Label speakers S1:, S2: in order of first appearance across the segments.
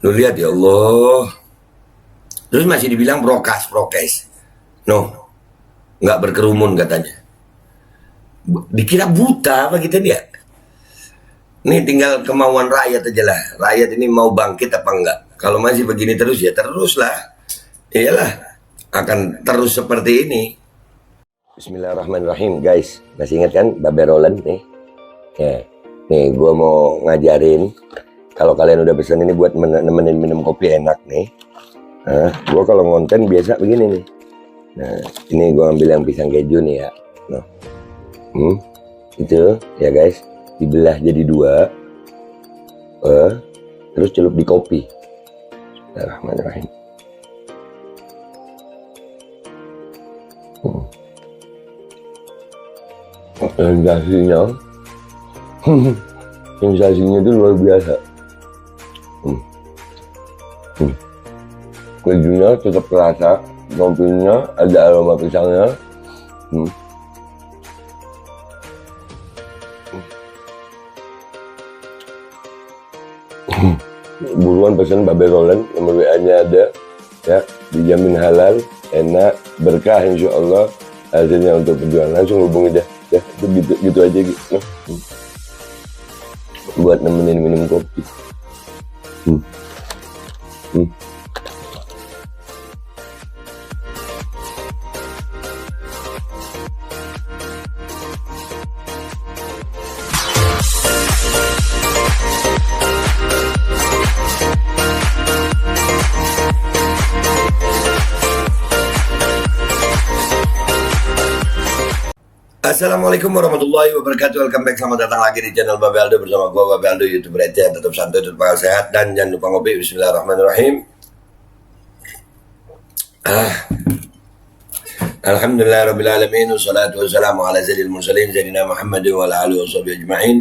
S1: Lu lihat ya Allah. Terus masih dibilang prokes. No, nggak berkerumun katanya. Dikira buta apa kita dia? Ini tinggal kemauan rakyat aja lah. Rakyat ini mau bangkit apa enggak? Kalau masih begini terus ya teruslah. Iyalah, akan terus seperti ini. Bismillahirrahmanirrahim, guys. Masih ingat kan Babe Roland nih? Ya, nih gue mau ngajarin. Kalau kalian udah pesen ini buat nemenin minum kopi enak nih. Nah, gue kalau ngonten biasa begini nih. Nah, ini gue ambil yang pisang keju nih ya. Nah, itu ya guys, dibelah jadi dua, terus celup di kopi. Bismillahirrahmanirrahim. Sensasinya itu luar biasa. Kejunya tetap terasa, kopinya ada aroma pisangnya. Buruan pesen Babe Roland, nomor WA-nya ada ya, dijamin halal, enak, berkah insya Allah hasilnya untuk perjuangan. Langsung hubungi dah ya, itu gitu aja gitu. Buat nemenin minum kopi. Assalamualaikum warahmatullahi wabarakatuh. Welcome back, selamat datang lagi di channel Babe Aldo bersama gue Babe Aldo, YouTuber receh. Tetap santai, tetap sehat, dan jangan lupa ngopi. Bismillahirrahmanirrahim. Alhamdulillahirrabbilalamin. Wassalatu wassalamu ala sayyidil mursalin Sayyidina Muhammad wa ala alihi wa sahbihi ajma'in.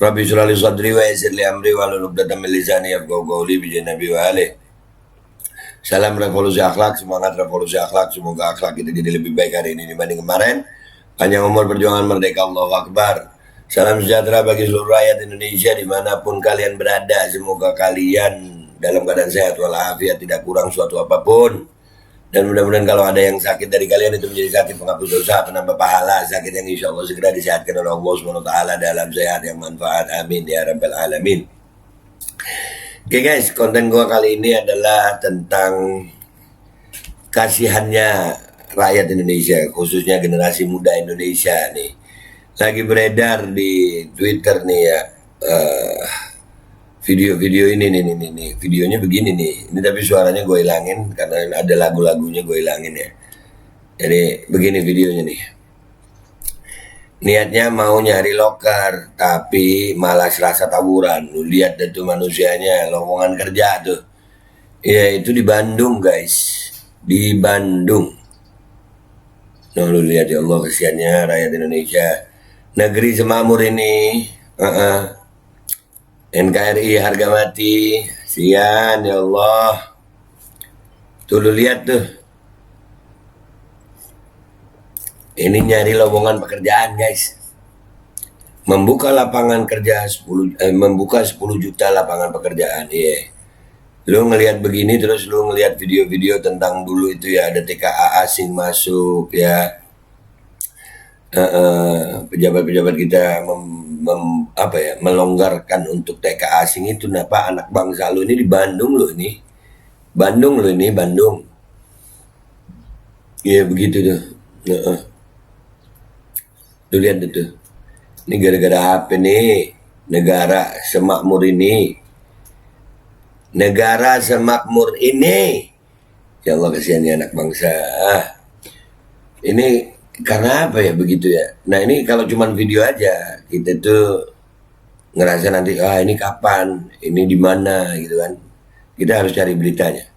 S1: Rabbi shrah li sadri wa yassir li amri wa hlul 'uqdatam min lisani yafqahu qawli bi nabi wa alihi. Salam revolusi akhlak, semangat revolusi akhlak. Semoga akhlak kita jadi lebih baik hari ini dibanding kemarin. Panjang umur, perjuangan merdeka, Allahu Akbar. Salam sejahtera bagi seluruh rakyat Indonesia dimanapun kalian berada. Semoga kalian dalam keadaan sehat walafiat, tidak kurang suatu apapun. Dan mudah-mudahan kalau ada yang sakit dari kalian itu menjadi sakit penghapus dosa, penambah pahala, sakit yang insya Allah segera disehatkan oleh Allah SWT dalam sehat yang manfaat. Amin ya rabbal alamin. Oke guys, konten gua kali ini adalah tentang kasihannya rakyat Indonesia, khususnya generasi muda Indonesia nih. Lagi beredar di Twitter nih ya, video-video ini nih, videonya begini nih. Ini tapi suaranya gue hilangin karena ada lagu-lagunya, gue hilangin ya. Jadi begini videonya nih. Niatnya mau nyari loker, tapi malah serasa tawuran. Lu lihat deh tuh manusianya, lowongan kerja tuh. Ya itu di Bandung guys, di Bandung. Nah lu lihat ya Allah, kesiannya rakyat Indonesia. Negeri semakmur ini, NKRI harga mati, kesian ya Allah. Tuh lu lihat tuh. Ini nyari lowongan pekerjaan guys. Membuka lapangan kerja membuka 10 juta lapangan pekerjaan. Iya. Lu ngelihat begini terus lu ngelihat video-video tentang dulu itu ya, ada TKA asing masuk ya. Pejabat-pejabat kita melonggarkan untuk TKA asing itu. Kenapa anak bangsa lu ini di Bandung lu ini. Bandung. Iya begitu tuh. Lu lihat itu. Ini gara-gara apa nih? Negara semakmur ini. Negara semakmur ini. Ya Allah, kasihannya anak bangsa. Ini karena apa ya begitu ya. Nah ini kalau cuman video aja, kita tuh ngerasa nanti ini kapan, ini di mana gitu kan. Kita harus cari beritanya.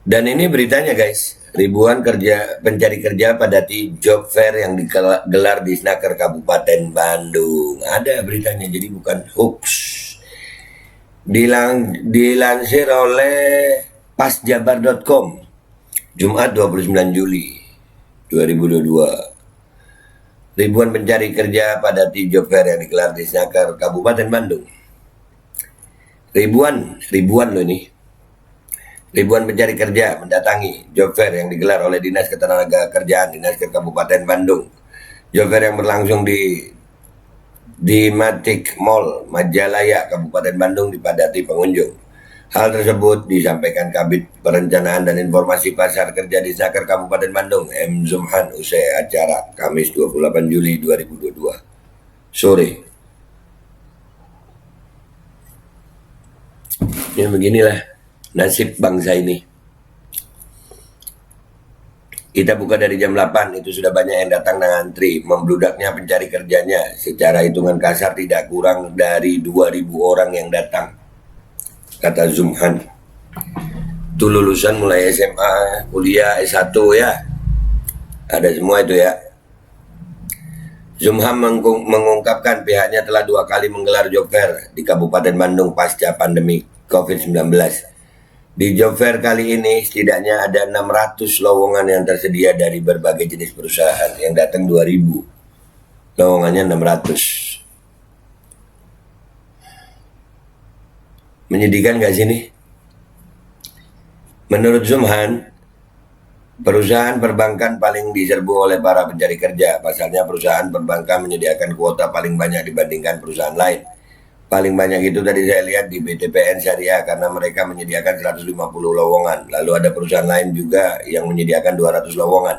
S1: Dan ini beritanya guys, ribuan pencari kerja padati job fair yang digelar di Snaker Kabupaten Bandung. Ada beritanya, jadi bukan hoax. Dilansir oleh pasjabar.com, Jumat 29 Juli 2022. Ribuan pencari kerja padati job fair yang digelar di Snaker Kabupaten Bandung. ribuan loh ini. Ribuan pencari kerja mendatangi job fair yang digelar oleh Dinas Ketenagakerjaan Dinas Kabupaten Bandung. Job fair yang berlangsung di Matic Mall, Majalaya, Kabupaten Bandung dipadati pengunjung. Hal tersebut disampaikan Kabid Perencanaan dan Informasi Pasar Kerja di Disnaker Kabupaten Bandung, M. Zumhan, usai acara Kamis 28 Juli 2022 sore. Ya beginilah nasib bangsa ini. Kita buka dari jam 8, itu sudah banyak yang datang dan antri. Membludaknya pencari kerjanya, secara hitungan kasar tidak kurang dari 2.000 orang yang datang, kata Zumhan. Itu lulusan mulai SMA, kuliah, S1 ya. Ada semua itu ya. Zumhan mengungkapkan pihaknya telah 2 kali menggelar job fair di Kabupaten Bandung pasca pandemi COVID-19. Di job fair kali ini setidaknya ada 600 lowongan yang tersedia dari berbagai jenis perusahaan. Yang datang 2.000, lowongannya 600. Menyedihkan gak sih ini? Menurut Zumhan, perusahaan perbankan paling diserbu oleh para pencari kerja. Pasalnya perusahaan perbankan menyediakan kuota paling banyak dibandingkan perusahaan lain. Paling banyak itu tadi saya lihat di BTPN Syariah karena mereka menyediakan 150 lowongan. Lalu ada perusahaan lain juga yang menyediakan 200 lowongan.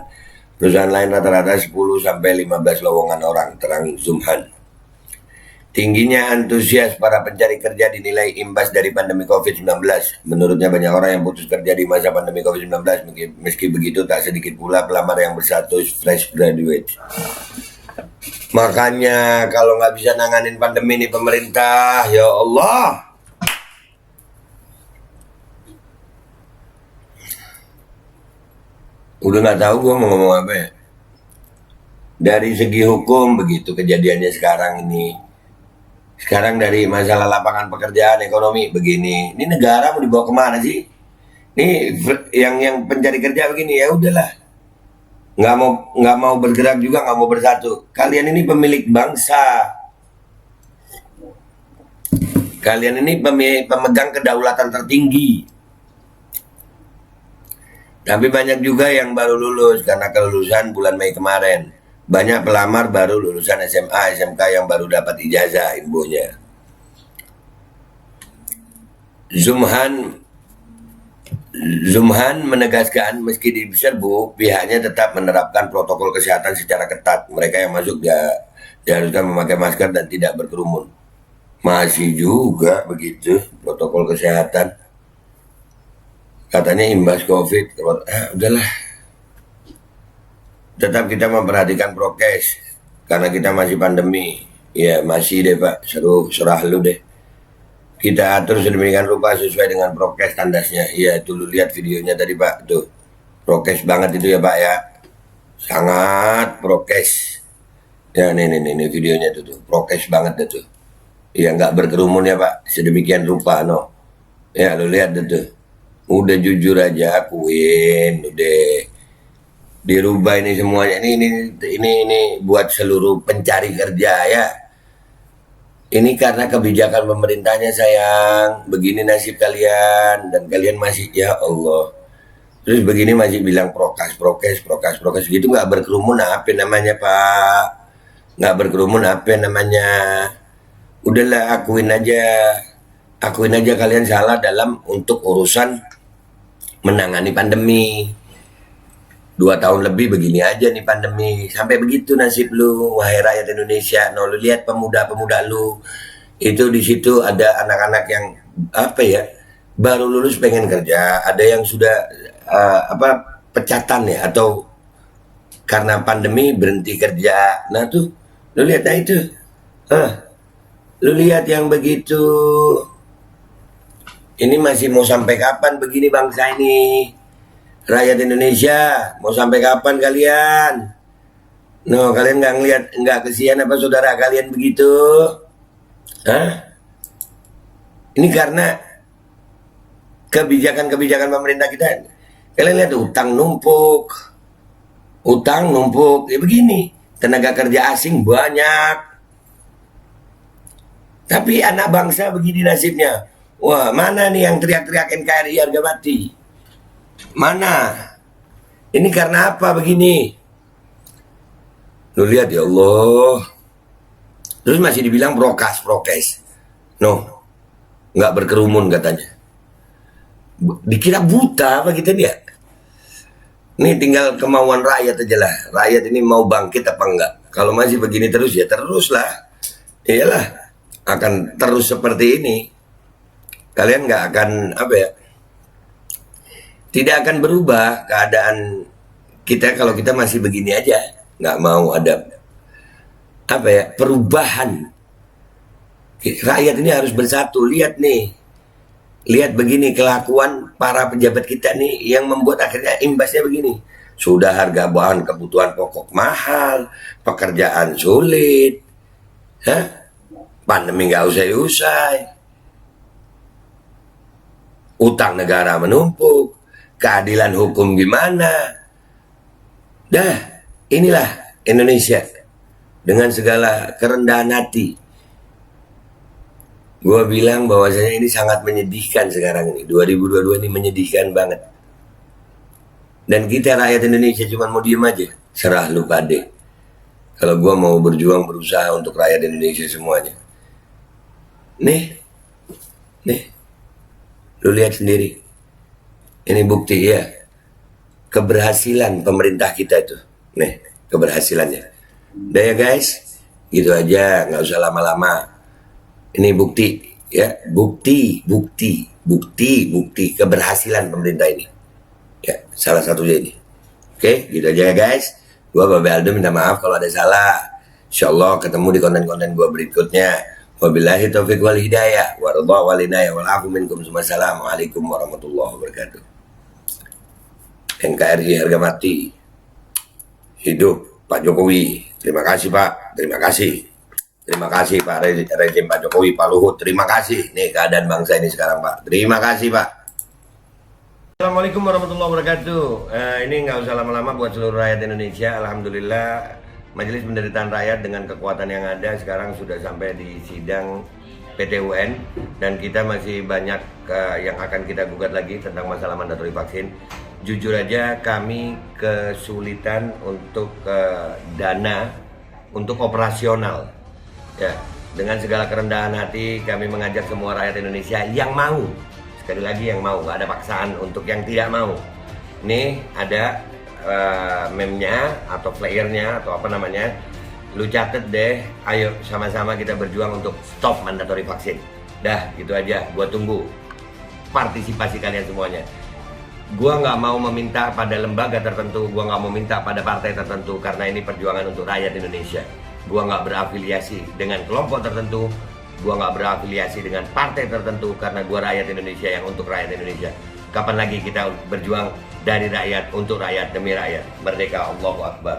S1: Perusahaan lain rata-rata 10 sampai 15 lowongan orang, terang Zumhan. Tingginya antusias para pencari kerja dinilai imbas dari pandemi COVID-19. Menurutnya banyak orang yang putus kerja di masa pandemi COVID-19. Meski begitu tak sedikit pula pelamar yang berstatus fresh graduate. Makanya kalau nggak bisa nanganin pandemi ini pemerintah, ya Allah. Udah nggak tahu gue mau ngomong apa ya. Dari segi hukum begitu kejadiannya sekarang ini. Sekarang dari masalah lapangan pekerjaan, ekonomi begini. Ini negara mau dibawa kemana sih? Ini yang pencari kerja begini, ya udahlah. Nggak mau bergerak juga, nggak mau bersatu. Kalian ini pemilik bangsa. Kalian ini pemegang kedaulatan tertinggi. Tapi banyak juga yang baru lulus karena kelulusan bulan Mei kemarin. Banyak pelamar baru lulusan SMA, SMK yang baru dapat ijazah ilmunya. Zumhan menegaskan meski diserbu, pihaknya tetap menerapkan protokol kesehatan secara ketat. Mereka yang masuk diharuskan memakai masker dan tidak berkerumun. Masih juga begitu protokol kesehatan. Katanya imbas COVID. Udahlah. Tetap kita memperhatikan prokes karena kita masih pandemi. Ya masih deh Pak, serah lu deh. Kita atur sedemikian rupa sesuai dengan prokes tandasnya. Iya itu lu lihat videonya tadi Pak, tuh prokes banget itu ya Pak ya, sangat prokes. Ya nih videonya tuh prokes banget tuh. Ya nggak berkerumun ya Pak, sedemikian rupa no. Ya lu lihat tuh, udah jujur aja akuin, udah dirubah ini semuanya. Ini buat seluruh pencari kerja ya. Ini karena kebijakan pemerintahnya sayang. Begini nasib kalian dan kalian masih ya Allah. Terus begini masih bilang prokes gitu, nggak berkerumun apa namanya Pak? Nggak berkerumun apa namanya? Udahlah akuin aja kalian salah dalam untuk urusan menangani pandemi. 2 tahun lebih begini aja nih pandemi, sampai begitu nasib lu, wahai rakyat Indonesia. No, lu lihat pemuda-pemuda lu itu, di situ ada anak-anak yang apa ya, baru lulus pengen kerja, ada yang sudah pecatan ya, atau karena pandemi berhenti kerja. Nah tuh lu lihat itu, lu lihat yang begitu. Ini masih mau sampai kapan begini bangsa ini? Rakyat Indonesia, mau sampai kapan kalian? No, kalian nggak kesian apa saudara kalian begitu? Hah? Ini karena kebijakan pemerintah kita. Kalian lihat utang numpuk, ya begini. Tenaga kerja asing banyak, tapi anak bangsa begini nasibnya. Wah, mana nih yang teriak-teriak NKRI harga mati? Mana? Ini karena apa begini? Lu lihat ya Allah. Terus masih dibilang prokes. No, nggak berkerumun katanya. Dikira buta apa kita dia? Ini tinggal kemauan rakyat aja lah. Rakyat ini mau bangkit apa enggak? Kalau masih begini terus ya teruslah. Iyalah, akan terus seperti ini. Kalian nggak akan apa ya? Tidak akan berubah keadaan kita kalau kita masih begini aja. Nggak mau ada apa ya perubahan. Rakyat ini harus bersatu. Lihat nih. Lihat begini kelakuan para pejabat kita nih yang membuat akhirnya imbasnya begini. Sudah harga bahan kebutuhan pokok mahal, pekerjaan sulit, pandemi nggak usai-usai, utang negara menumpuk, keadilan hukum gimana? Dah, inilah Indonesia dengan segala kerendahan hati. Gue bilang bahwasanya ini sangat menyedihkan sekarang ini. 2022 ini menyedihkan banget. Dan kita rakyat Indonesia cuma mau diem aja. Serah lu pade. Kalau gue mau berjuang berusaha untuk rakyat Indonesia semuanya. Nih. Lu lihat sendiri. Ini bukti ya. Keberhasilan pemerintah kita itu. Nih, keberhasilannya. Udah ya guys. Gitu aja, nggak usah lama-lama. Ini bukti ya, bukti keberhasilan pemerintah ini. Ya, salah satunya ini. Oke, gitu aja ya guys. Gua Babe Aldo minta maaf kalau ada salah. Insyaallah ketemu di konten-konten gua berikutnya. Wabillahi taufiq wal hidayah. Waradha wal inayah wal afu minkum. Assalamualaikum warahmatullahi wabarakatuh. NKRI harga mati. Hidup Pak Jokowi. Terima kasih Pak. Terima kasih. Terima kasih Pak rezim Pak Jokowi, Pak Luhut. Terima kasih. Nih keadaan bangsa ini sekarang Pak. Terima kasih Pak. Assalamualaikum warahmatullahi wabarakatuh. Ini nggak usah lama-lama buat seluruh rakyat Indonesia. Alhamdulillah Majelis Penderitaan Rakyat dengan kekuatan yang ada sekarang sudah sampai di sidang PT UN. Dan kita masih banyak yang akan kita gugat lagi tentang masalah mandatori vaksin. Jujur aja kami kesulitan untuk dana untuk operasional. Ya, dengan segala kerendahan hati kami mengajak semua rakyat Indonesia yang mau, sekali lagi yang mau, nggak ada paksaan untuk yang tidak mau. Nih ada meme-nya atau flyernya atau apa namanya, lu catet deh, ayo sama-sama kita berjuang untuk stop mandatori vaksin. Dah gitu aja, gua tunggu partisipasi kalian semuanya. Gua nggak mau meminta pada lembaga tertentu, gua nggak mau minta pada partai tertentu karena ini perjuangan untuk rakyat Indonesia. Gua nggak berafiliasi dengan kelompok tertentu, gua nggak berafiliasi dengan partai tertentu karena gua rakyat Indonesia yang untuk rakyat Indonesia. Kapan lagi kita berjuang dari rakyat untuk rakyat demi rakyat? Merdeka, Allahu Akbar.